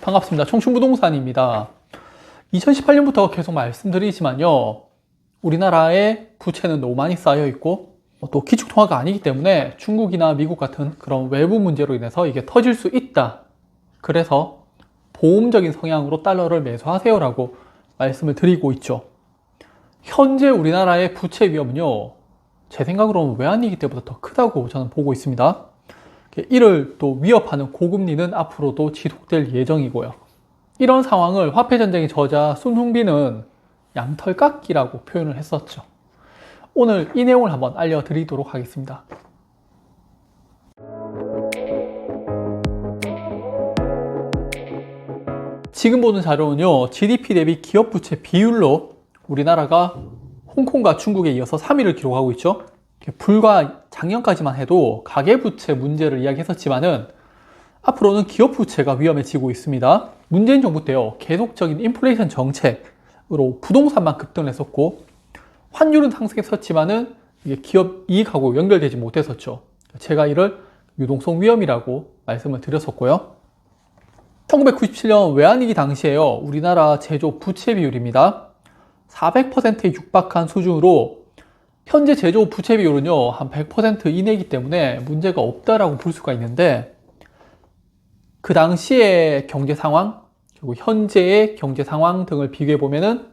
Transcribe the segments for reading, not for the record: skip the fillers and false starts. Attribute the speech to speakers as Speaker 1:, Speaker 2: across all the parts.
Speaker 1: 반갑습니다. 청춘부동산입니다. 2018년부터 계속 말씀드리지만요. 우리나라의 부채는 너무 많이 쌓여 있고 또 기축통화가 아니기 때문에 중국이나 미국 같은 그런 외부 문제로 인해서 이게 터질 수 있다. 그래서 보험적인 성향으로 달러를 매수하세요 라고 말씀을 드리고 있죠. 현재 우리나라의 부채 위험은요. 제 생각으로는 외환위기 때보다 더 크다고 저는 보고 있습니다. 이를 또 위협하는 고금리는 앞으로도 지속될 예정이고요. 이런 상황을 화폐전쟁의 저자 손흥빈은 양털깎기라고 표현을 했었죠. 오늘 이 내용을 한번 알려드리도록 하겠습니다. 지금 보는 자료는요, GDP 대비 기업 부채 비율로 우리나라가 홍콩과 중국에 이어서 3위를 기록하고 있죠. 불과 작년까지만 해도 가계부채 문제를 이야기했었지만은 앞으로는 기업부채가 위험해지고 있습니다. 문재인 정부 때요, 계속적인 인플레이션 정책으로 부동산만 급등을 했었고 환율은 상승했었지만은 이게 기업 이익하고 연결되지 못했었죠. 제가 이를 유동성 위험이라고 말씀을 드렸었고요. 1997년 외환위기 당시에요, 우리나라 제조 부채 비율입니다. 400%에 육박한 수준으로 현재 제조 부채 비율은요, 한 100% 이내이기 때문에 문제가 없다라고 볼 수가 있는데 그 당시의 경제 상황, 그리고 현재의 경제 상황 등을 비교해 보면은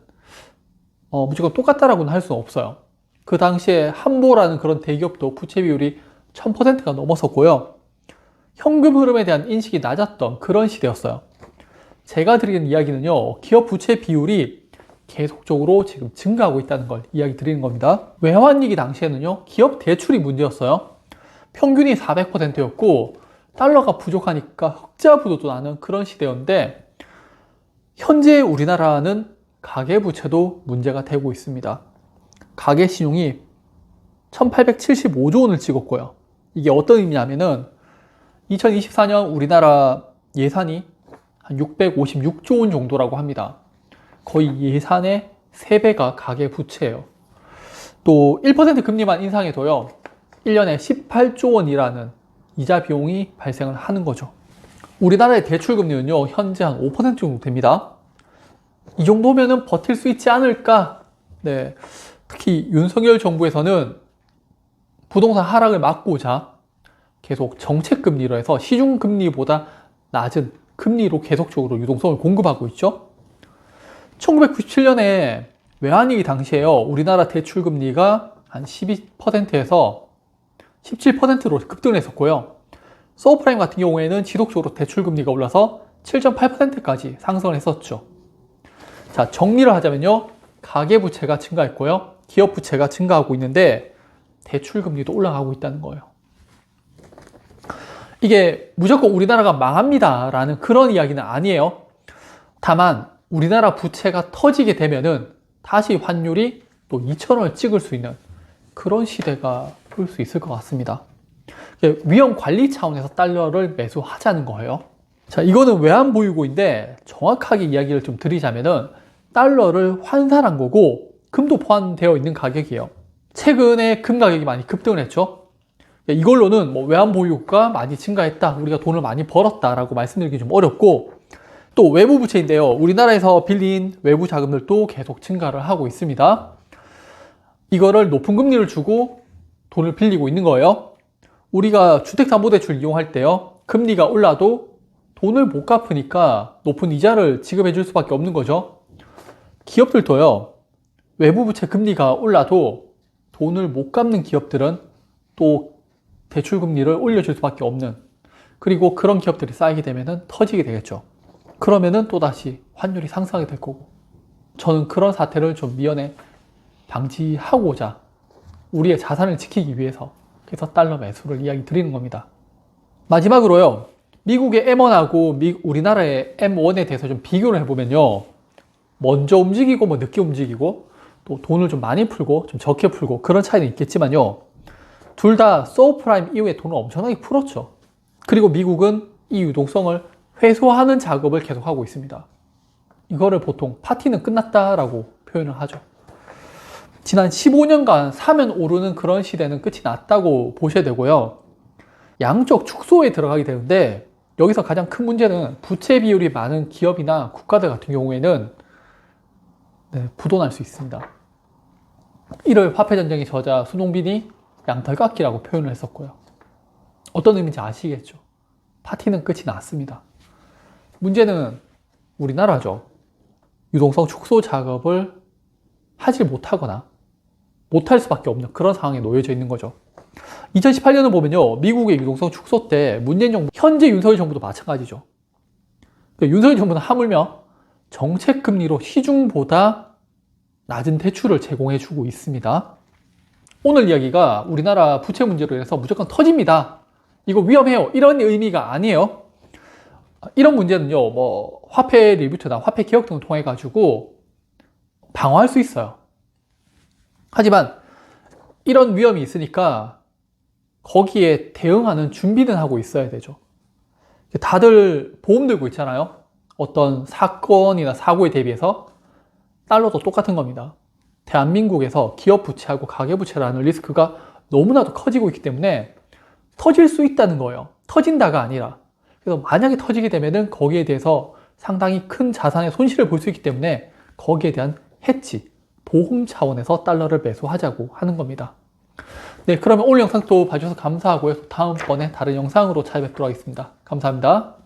Speaker 1: 무조건 똑같다라고는 할 수는 없어요. 그 당시에 한보라는 그런 대기업도 부채 비율이 1000%가 넘었었고요. 현금 흐름에 대한 인식이 낮았던 그런 시대였어요. 제가 드리는 이야기는요, 기업 부채 비율이 계속적으로 지금 증가하고 있다는 걸 이야기 드리는 겁니다. 외환위기 당시에는요, 기업 대출이 문제였어요. 평균이 400%였고 달러가 부족하니까 흑자부도도 나는 그런 시대였는데 현재 우리나라는 가계부채도 문제가 되고 있습니다. 가계신용이 1875조 원을 찍었고요. 이게 어떤 의미냐면은 2024년 우리나라 예산이 한 656조 원 정도라고 합니다. 거의 예산의 3배가 가계부채예요. 또 1% 금리만 인상해도요, 1년에 18조 원이라는 이자 비용이 발생을 하는 거죠. 우리나라의 대출금리는요, 현재 한 5% 정도 됩니다. 이 정도면은 버틸 수 있지 않을까? 네. 특히 윤석열 정부에서는 부동산 하락을 막고자 계속 정책금리로 해서 시중금리보다 낮은 금리로 계속적으로 유동성을 공급하고 있죠. 1997년에 외환위기 당시에요, 우리나라 대출금리가 한 12%에서 17%로 급등을 했었고요. 서브프라임 같은 경우에는 지속적으로 대출금리가 올라서 7.8%까지 상승을 했었죠. 자, 정리를 하자면요, 가계부채가 증가했고요, 기업부채가 증가하고 있는데 대출금리도 올라가고 있다는 거예요. 이게 무조건 우리나라가 망합니다 라는 그런 이야기는 아니에요. 다만 우리나라 부채가 터지게 되면은 다시 환율이 또 2,000원을 찍을 수 있는 그런 시대가 올 수 있을 것 같습니다. 위험 관리 차원에서 달러를 매수하자는 거예요. 자, 이거는 외환 보유고인데 정확하게 이야기를 좀 드리자면은 달러를 환산한 거고 금도 포함되어 있는 가격이에요. 최근에 금 가격이 많이 급등을 했죠. 이걸로는 뭐 외환 보유고가 많이 증가했다, 우리가 돈을 많이 벌었다라고 말씀드리기 좀 어렵고, 또 외부 부채인데요, 우리나라에서 빌린 외부 자금들도 계속 증가를 하고 있습니다. 이거를 높은 금리를 주고 돈을 빌리고 있는 거예요. 우리가 주택담보대출 이용할 때요, 금리가 올라도 돈을 못 갚으니까 높은 이자를 지급해 줄 수밖에 없는 거죠. 기업들도요, 외부 부채 금리가 올라도 돈을 못 갚는 기업들은 또 대출 금리를 올려줄 수밖에 없는, 그리고 그런 기업들이 쌓이게 되면은 터지게 되겠죠. 그러면은 또다시 환율이 상승하게 될 거고, 저는 그런 사태를 좀 미연에 방지하고자 우리의 자산을 지키기 위해서 그래서 달러 매수를 이야기 드리는 겁니다. 마지막으로요, 미국의 M1하고 우리나라의 M1에 대해서 좀 비교를 해보면요, 먼저 움직이고 뭐 늦게 움직이고 또 돈을 좀 많이 풀고 좀 적게 풀고 그런 차이는 있겠지만요, 둘 다 서브프라임 이후에 돈을 엄청나게 풀었죠. 그리고 미국은 이 유동성을 회수하는 작업을 계속하고 있습니다. 이거를 보통 파티는 끝났다라고 표현을 하죠. 지난 15년간 사면 오르는 그런 시대는 끝이 났다고 보셔야 되고요. 양적 축소에 들어가게 되는데 여기서 가장 큰 문제는 부채 비율이 많은 기업이나 국가들 같은 경우에는 부도날 수 있습니다. 이를 화폐전쟁의 저자 손흥빈이 양털깎기라고 표현을 했었고요. 어떤 의미인지 아시겠죠? 파티는 끝이 났습니다. 문제는 우리나라죠. 유동성 축소 작업을 하지 못하거나 못할 수밖에 없는 그런 상황에 놓여져 있는 거죠. 2018년을 보면요, 미국의 유동성 축소 때 문재인 정부, 현재 윤석열 정부도 마찬가지죠. 윤석열 정부는 하물며 정책 금리로 시중보다 낮은 대출을 제공해주고 있습니다. 오늘 이야기가 우리나라 부채 문제로 인해서 무조건 터집니다, 이거 위험해요, 이런 의미가 아니에요. 이런 문제는요, 뭐 화폐 리뷰트나 화폐 개혁 등을 통해 가지고 방어할 수 있어요. 하지만 이런 위험이 있으니까 거기에 대응하는 준비는 하고 있어야 되죠. 다들 보험 들고 있잖아요. 어떤 사건이나 사고에 대비해서. 달러도 똑같은 겁니다. 대한민국에서 기업 부채하고 가계 부채라는 리스크가 너무나도 커지고 있기 때문에 터질 수 있다는 거예요. 터진다가 아니라. 그래서 만약에 터지게 되면은 거기에 대해서 상당히 큰 자산의 손실을 볼 수 있기 때문에 거기에 대한 해치, 보험 차원에서 달러를 매수하자고 하는 겁니다. 네, 그러면 오늘 영상 또 봐주셔서 감사하고요. 다음번에 다른 영상으로 찾아뵙도록 하겠습니다. 감사합니다.